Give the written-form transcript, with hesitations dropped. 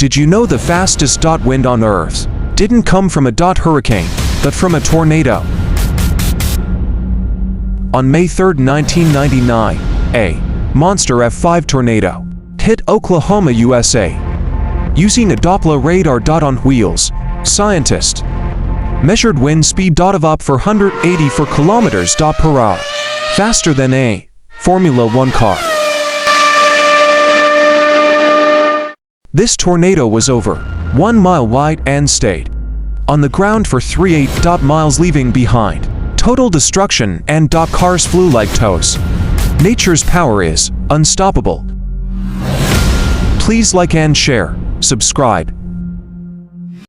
Did you know the fastest wind on Earth didn't come from a hurricane, but from a tornado? On May 3, 1999, a monster F5 tornado hit Oklahoma, USA. Using a Doppler radar on wheels, scientists measured wind speed of up 484 kilometers per hour, faster than a Formula One car. This tornado was over 1 mile wide and stayed on the ground for 38 miles, leaving behind total destruction, and cars flew like toes. Nature's power is unstoppable. Please like and share, subscribe,